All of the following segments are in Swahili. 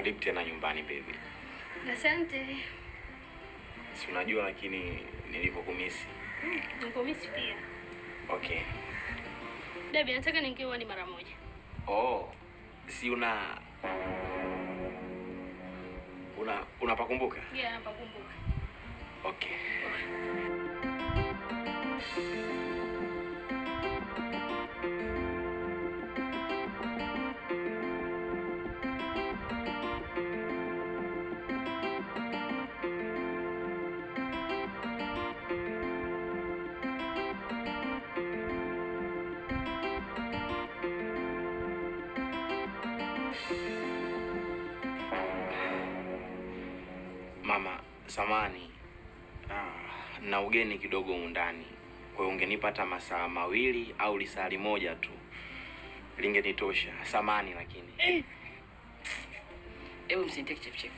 Karibu tena nyumbani baby. Asante. Si unajua lakini nilipokumisi. Nikumisi pia. Okay. Baby, nataka ningewa ni mara moja. Oh. Si unapakumbuka? Yeah, napakumbuka. Okay. Mama, samani. Na ugeni kidogo undani. Kwa hiyo ungenipata masaa mawili au lisali moja tu. Lingenitosha. Samani lakini. Ewe msinteki chef.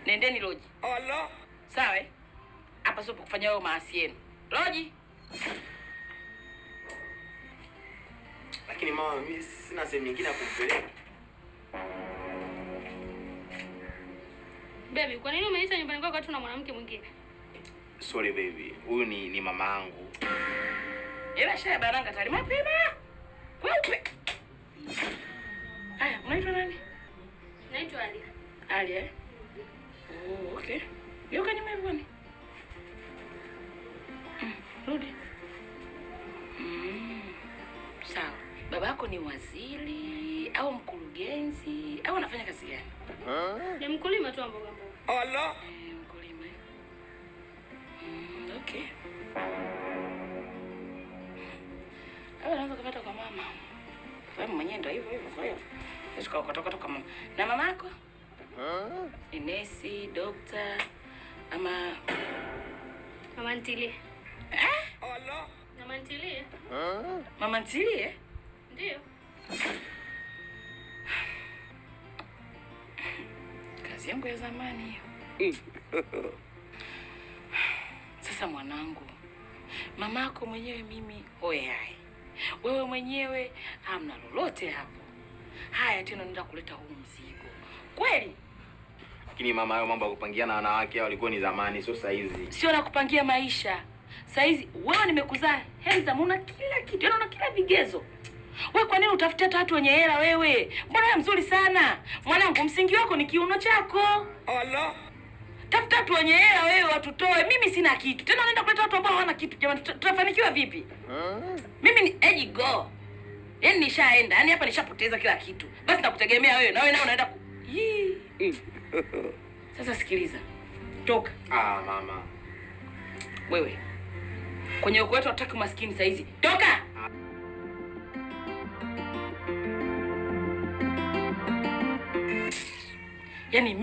Nendeni loji. Allah. Sawa? Hapa sio kufanya wao maasi yenu. Loji. Lakini mama, mimi sina sehemu nyingine ya kumpeleka. Baby, kwa nini umeita nyumbani kwako wakati una mwanamke mwingine? Sorry baby. Huyu ni mama yangu. Ila shaya baranga tali mapema. Kweupe. Aya, unaitwa nani? Naitwa Alia. Alia. Oh, okay. Yuko nyuma hivi bwana. Rudi. Sawa. Babako ni waziri au mkurugenzi au anafanya kazi gani? Ni mkulima tu wa mboga mboga. Allah. Mkulima. Okay. Naweza kupata kwa mama. Wewe mwenyewe ndio hivyo hivyo kwa hiyo. Sasa kutoka kwa mama. Na mamako? Ni nesi, dokta ama Mama ntilie. Allah. Mama ntilie? Mama ntilie? Ndio. Kazi yangu ya zamani hiyo. Sasa mwanangu, mamako mwenyewe mimi oyai. Wewe mwenyewe hamna lolote hapo. Haya tena nenda kuleta huu mzigo. Kweli? Lakini mama, hayo mambo ya kupangiana wanawake walikuwa ni zamani, sio saa hizi. Sio na kupangia maisha. Saa hizi wewe nimekuzaa, handsome, una kila kitu, una kila vigezo. Wewe kwa nini utafutia hata watu wenye hela wewe? Mbona wewe mzuri sana? Mwanangu, msingi wako ni kiuno chako. Allah. Tafuta watu wenye hela wewe watutoe. Mimi sina kitu. Tena unaenda kuleta watu ambao hawana kitu. Jamani, tutafanikiwa vipi? Mimi ni edgy go. Yaani nishaenda. Yaani hapa nishapoteza kila kitu. Basi nakutegemea wewe. Na wewe nao unaenda Sasa sikiliza. Toka. Mama. Wewe. Kwenye ukoo wetu hataki maskini saa hizi. Toka. Yaani